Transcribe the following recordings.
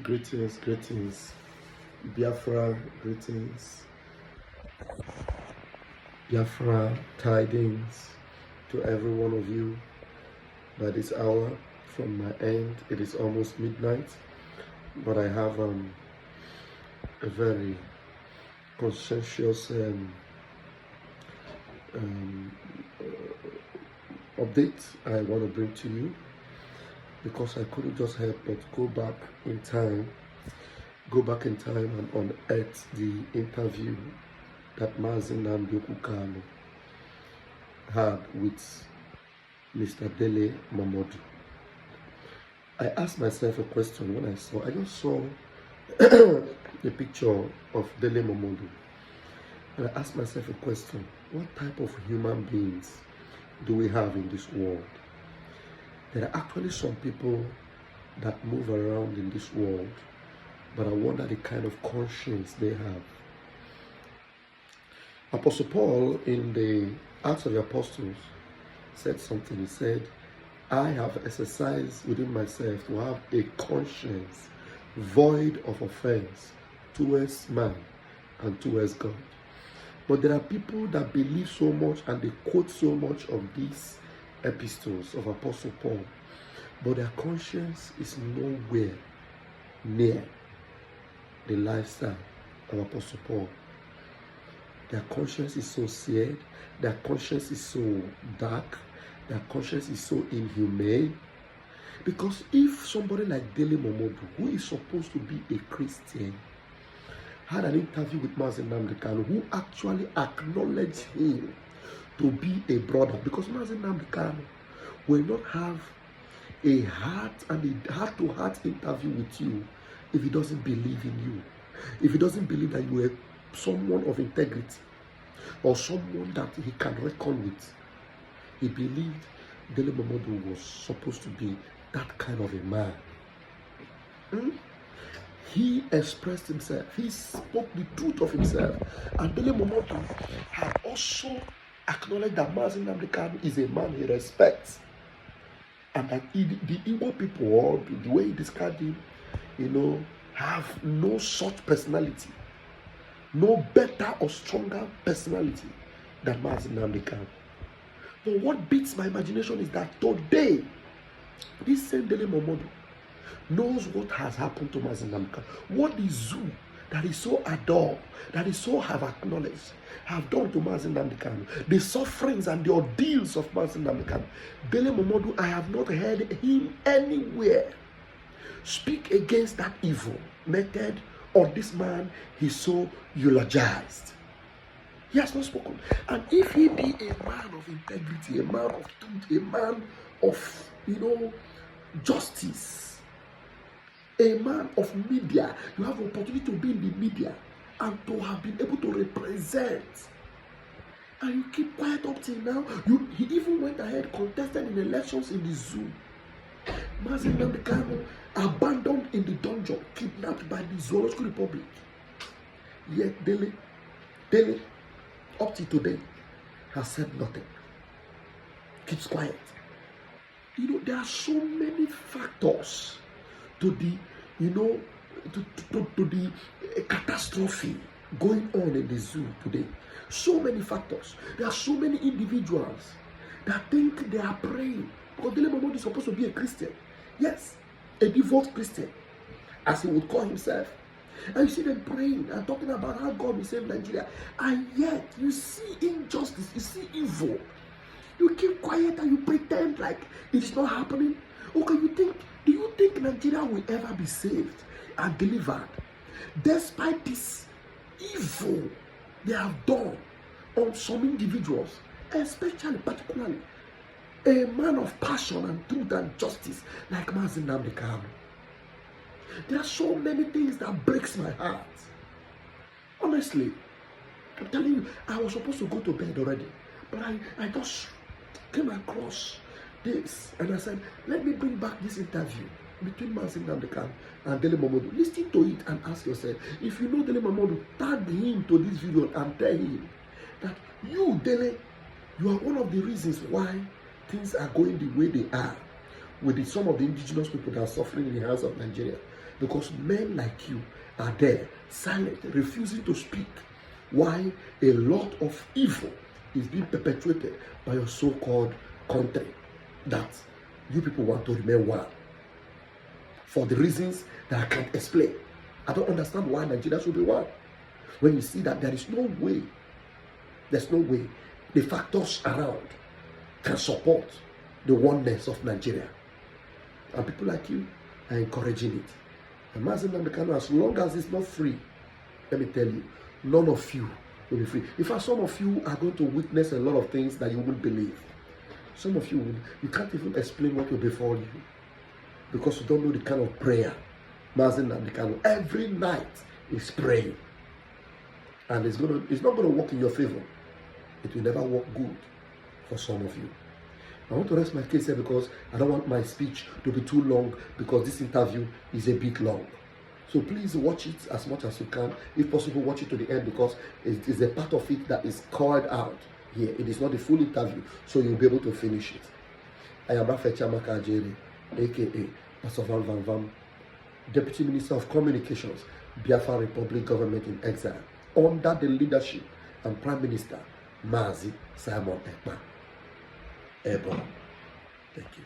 Greetings, greetings, Biafra, greetings, Biafra tidings to every one of you. By this hour, from my end, it is almost midnight, but I have a very conscientious update I want to bring to you, because I couldn't just help but go back in time and unearth the interview that Mazi Nnamdi Kanu had with Mr. Dele Momodu. I asked myself a question when I just saw the picture of Dele Momodu, and I asked myself a question: what type of human beings do we have in this world? There are actually some people that move around in this world, but I wonder the kind of conscience they have. Apostle Paul in the Acts of the Apostles said something. He said, I have exercised within myself to have a conscience void of offense towards man and towards God. But there are people that believe so much and they quote so much of these epistles of Apostle Paul, but their conscience is nowhere near the lifestyle of Apostle Paul. Their conscience is so seared, their conscience is so dark, their conscience is so inhumane. Because if somebody like Dele Momodu, who is supposed to be a Christian, had an interview with Mazi Nnamdi Kanu, who actually acknowledged him to be a brother, because Mazi Nnamdi Kanu will not have a heart-to-heart interview with you if he doesn't believe in you, if he doesn't believe that you are someone of integrity or someone that he can reckon with. He believed Dele Momodu was supposed to be that kind of a man. He expressed himself, he spoke the truth of himself, and Dele Momodu had also acknowledged that Mazi Nnamdi Kanu is a man he respects, and that the Igbo people, or the way he described him, have no such personality, no better or stronger personality than Mazi Nnamdi Kanu. But what beats my imagination is that today, this same Dele Momodu knows what has happened to Mazi Nnamdi Kanu. What the zoo that is so adored, that is so have acknowledged, have done to Mazi Nnamdi Kanu, the sufferings and the ordeals of Mazi Nnamdi Kanu. Dele Momodu, I have not heard him anywhere speak against that evil method or this man he so eulogized. He has not spoken. And if he be a man of integrity, a man of truth, a man of, justice, a man of media, you have the opportunity to be in the media and to have been able to represent, and you keep quiet up till now. He even went ahead, contested in elections in the zoo. Mazi Nnamdi Kanu abandoned in the dungeon, kidnapped by the Zoological Republic. Yet Dele, up to today, has said nothing. Keeps quiet. There are so many factors to the, to the catastrophe going on in the zoo today. So many factors. There are so many individuals that think they are praying. Because Dele Momodu is supposed to be a Christian. Yes, a devout Christian, as he would call himself. And you see them praying and talking about how God will save Nigeria. And yet, you see injustice, you see evil. You keep quiet and you pretend like it is not happening. Okay, do you think Nigeria will ever be saved and delivered despite this evil they have done on some individuals, particularly a man of passion and truth and justice like Mazi Nnamdi Kanu? There are so many things that breaks my heart. Honestly, I'm telling you, I was supposed to go to bed already, but I just came across this and I said, let me bring back this interview between Mazi Nnamdi Kanu and Dele Momodu. Listen to it and ask yourself, if you know Dele Momodu, tag him to this video and tell him that you, Dele, you are one of the reasons why things are going the way they are. with some of the indigenous people that are suffering in the hands of Nigeria. Because men like you are there, silent, refusing to speak. Why a lot of evil is being perpetrated by your so-called country that you people want to remain one. For the reasons that I can't explain. I don't understand why Nigeria should be one. When you see that there is no way, there's no way the factors around can support the oneness of Nigeria. And people like you are encouraging it. And Mazi Nnamdi Kanu, as long as it's not free, let me tell you, none of you will be free. In fact, some of you are going to witness a lot of things that you wouldn't believe. Some of you, you can't even explain what will befall you because you don't know the kind of prayer Mazi Nnamdi Kanu every night is praying. And it's not going to work in your favor. It will never work good for some of you. I want to rest my case here because I don't want my speech to be too long because this interview is a bit long. So please watch it as much as you can. If possible, watch it to the end because it is a part of it that is called out here. It is not the full interview, so you'll be able to finish it. I am Afecha Makajere, aka Pastor Van Van Vam, Deputy Minister of Communications, Biafra Republic Government in Exile, under the leadership and Prime Minister Mazi Simon Ekpa. Ebon. Thank you.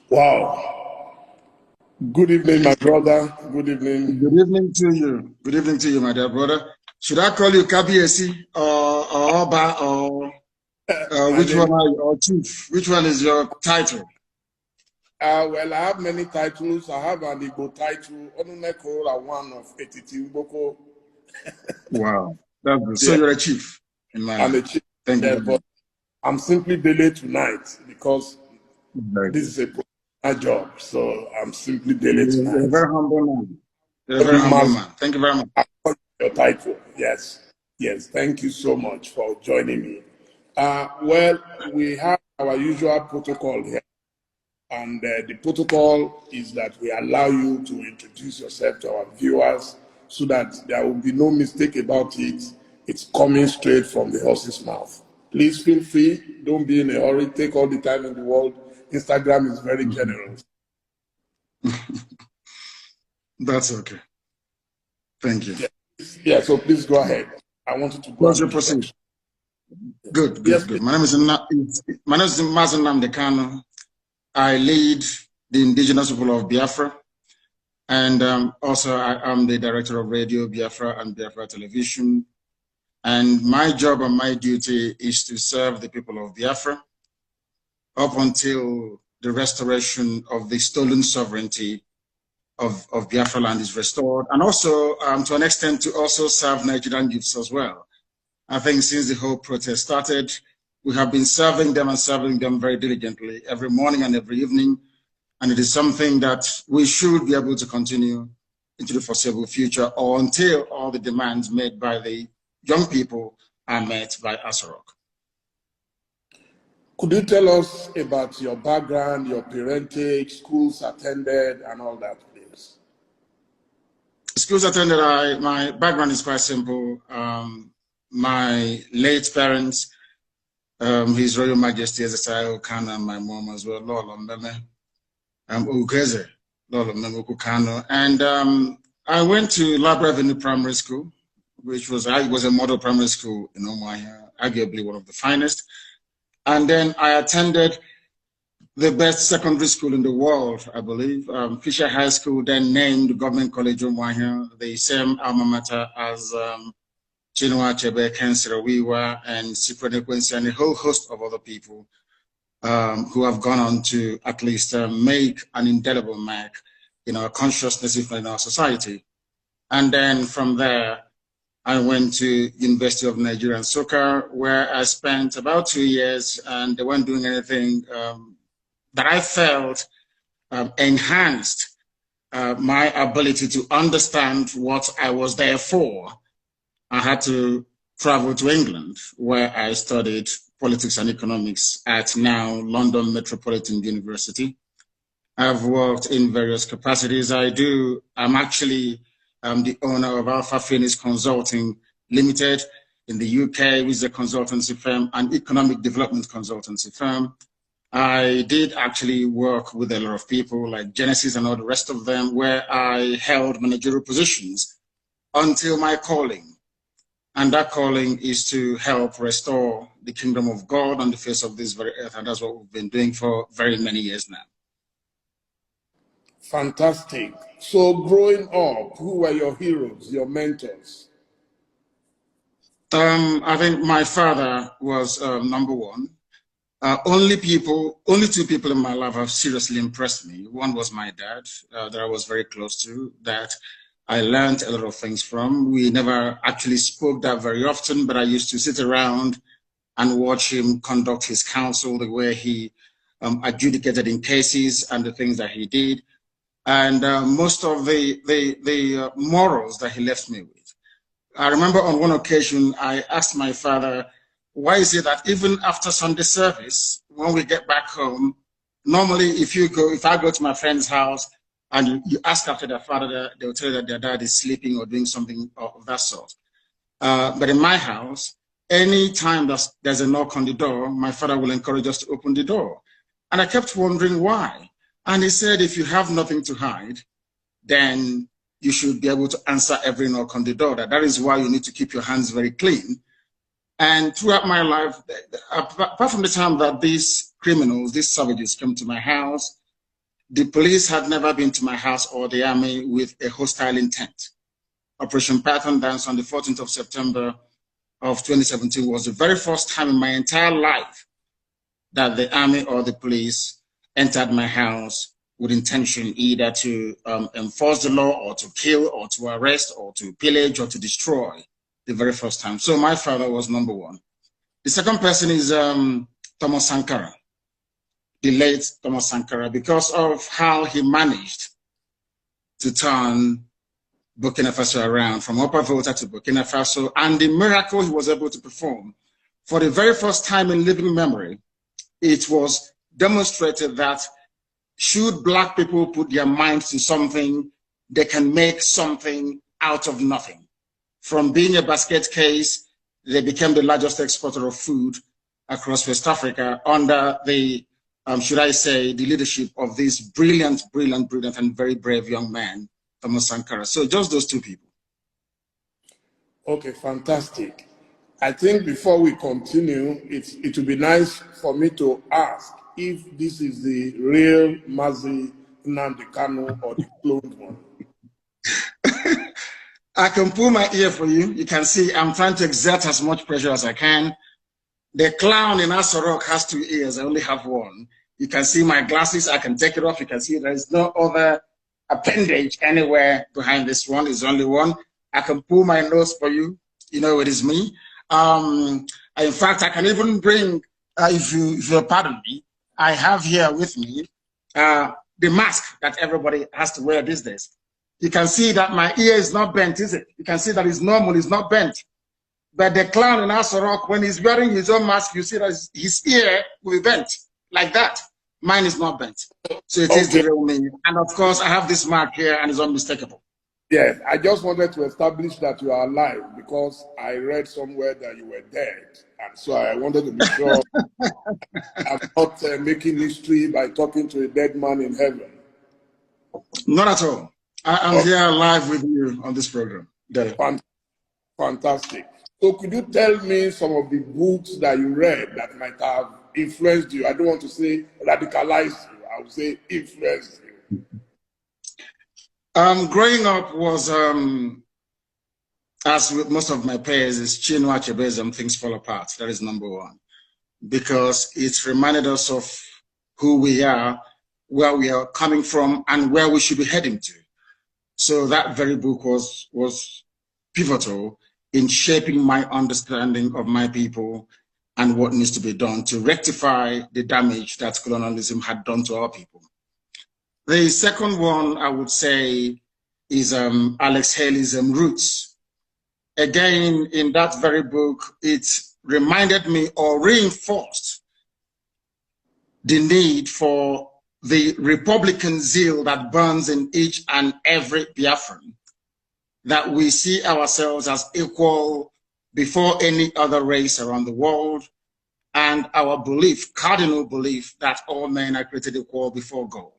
Wow. Good evening, my brother. Good evening. Good evening to you. Good evening to you, my dear brother. Should I call you Kabiesi or Oba or which one are you, or Chief? Which one is your title? Well, I have many titles. I have an Igbo title. Onuneko, one of Etiti Uboko. Wow. That's good. So you're a chief in my I'm a chief. Thank you. But I'm simply Dele tonight because this is a professional job. So I'm simply Dele tonight. You're a very humble man. You're a very humble man. Thank you very much. Your title. Yes. Yes. Thank you so much for joining me. Well, we have our usual protocol here. And the protocol is that we allow you to introduce yourself to our viewers so that there will be no mistake about it. It's coming straight from the horse's mouth. Please feel free. Don't be in a hurry. Take all the time in the world. Instagram is very generous. That's okay. Thank you. Yeah, so please go ahead. I want you to go ahead. Proceed. Good. Yes, good. My name is Mazi Nnamdi Kanu. I lead the indigenous people of Biafra, and also I am the director of Radio Biafra and Biafra Television. And my job and my duty is to serve the people of Biafra up until the restoration of the stolen sovereignty of Biafra land is restored, and also to an extent to also serve Nigerian youths as well. I think since the whole protest started, we have been serving them and serving them very diligently every morning and every evening. And it is something that we should be able to continue into the foreseeable future or until all the demands made by the young people are met by Asarok. Could you tell us about your background, your parentage, schools attended, and all that, please? Schools attended, my background is quite simple. My late parents, His Royal Majesty Ezekiel Kanu, and my mom as well, Lolo Meme, Ugeze, Lolo Meme Kanu. And I went to Labra Avenue Primary School, which was a model primary school in Umuahia, arguably one of the finest. And then I attended the best secondary school in the world, I believe, Fisher High School, then named Government College Umuahia, the same alma mater as Chinua Achebe, Ken Saro-Wiwa, and Cyprian Ekwensi, and a whole host of other people who have gone on to at least make an indelible mark in our consciousness, if not in our society. And then from there, I went to University of Nigeria and Nsukka, where I spent about 2 years, and they weren't doing anything that I felt enhanced my ability to understand what I was there for. I had to travel to England, where I studied politics and economics at now London Metropolitan University. I've worked in various capacities. I'm actually the owner of Alpha Phoenix Consulting Limited, in the UK, which is a consultancy firm, an economic development consultancy firm. I did actually work with a lot of people like Genesis and all the rest of them, where I held managerial positions until my calling. And that calling is to help restore the kingdom of God on the face of this very earth. And that's what we've been doing for very many years now. Fantastic. So growing up, who were your heroes, your mentors? I think my father was number one. Only two people in my life have seriously impressed me. One was my dad, that I was very close to, that I learned a lot of things from. We never actually spoke that very often, but I used to sit around and watch him conduct his counsel, the way he adjudicated in cases and the things that he did, and most of the morals that he left me with. I remember on one occasion, I asked my father, why is it that even after Sunday service, when we get back home, normally if I go to my friend's house and you ask after their father, they'll tell you that their dad is sleeping or doing something of that sort. But in my house, any time there's a knock on the door, my father will encourage us to open the door. And I kept wondering why. And he said, if you have nothing to hide, then you should be able to answer every knock on the door. That is why you need to keep your hands very clean. And throughout my life, apart from the time that these criminals, these savages came to my house, the police had never been to my house or the army with a hostile intent. Operation Python Dance on the 14th of September of 2017 was the very first time in my entire life that the army or the police entered my house with intention either to enforce the law or to kill or to arrest or to pillage or to destroy. The very first time. So my father was number one. The second person is Thomas Sankara, the late Thomas Sankara, because of how he managed to turn Burkina Faso around from Upper Volta to Burkina Faso, and the miracle he was able to perform. For the very first time in living memory, it was demonstrated that should Black people put their minds to something, they can make something out of nothing. From being a basket case, they became the largest exporter of food across West Africa under the, should I say, the leadership of this brilliant, and very brave young man, Thomas Sankara. So just those two people. Okay, fantastic. I think before we continue, it would be nice for me to ask if this is the real Mazi Nnamdi Kanu or the cloned one. I can pull my ear for you. You can see I'm trying to exert as much pressure as I can. The clown in Asorok has 2 ears. I only have 1. You can see my glasses. I can take it off. You can see there is no other appendage anywhere behind this one. It's only one. I can pull my nose for you. You know it is me. In fact, I can even bring, if you'll pardon me, I have here with me the mask that everybody has to wear these days. You can see that my ear is not bent, is it? You can see that it's normal, it's not bent. But the clown in Asorok, when he's wearing his own mask, you see that his ear will be bent, like that. Mine is not bent. So it is the real me. And of course, I have this mark here and it's unmistakable. Yes, I just wanted to establish that you are alive because I read somewhere that you were dead. And so I wanted to be sure I'm not making history by talking to a dead man in heaven. Not at all. I'm here live with you on this program. Fantastic. So could you tell me some of the books that you read that might have influenced you? I don't want to say radicalized you. I would say influenced you. Growing up was, as with most of my peers, is Chinua Achebe's Things Fall Apart. That is number one. Because it's reminded us of who we are, where we are coming from, and where we should be heading to. So that very book was pivotal in shaping my understanding of my people and what needs to be done to rectify the damage that colonialism had done to our people. The second one, I would say, is Alex Haley's Roots. Again, in that very book, it reminded me or reinforced the need for the Republican zeal that burns in each and every Biafran, that we see ourselves as equal before any other race around the world, and our belief, cardinal belief, that all men are created equal before God.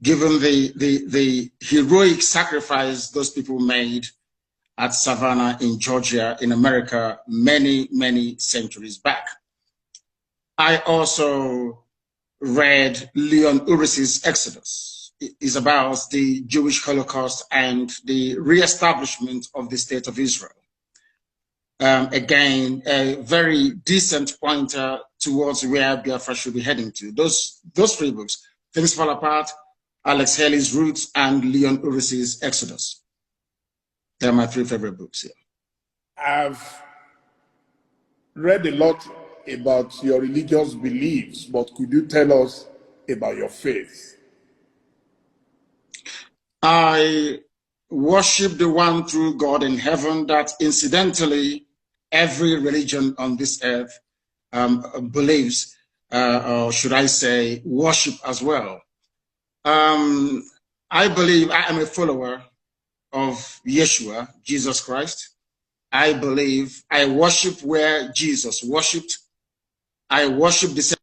Given the heroic sacrifice those people made at Savannah in Georgia, in America, many, many centuries back. I also read Leon Uris's Exodus. It is about the Jewish Holocaust and the reestablishment of the state of Israel. Again, a very decent pointer towards where Biafra should be heading to. Those three books, Things Fall Apart, Alex Haley's Roots, and Leon Uris's Exodus. They're my three favorite books here. I've read a lot about your religious beliefs, but could you tell us about your faith? I worship the one true God in heaven that incidentally every religion on this earth believes, or should I say, worship as well. I believe I am a follower of Yeshua, Jesus Christ. I believe I worship where Jesus worshipped. I worship the same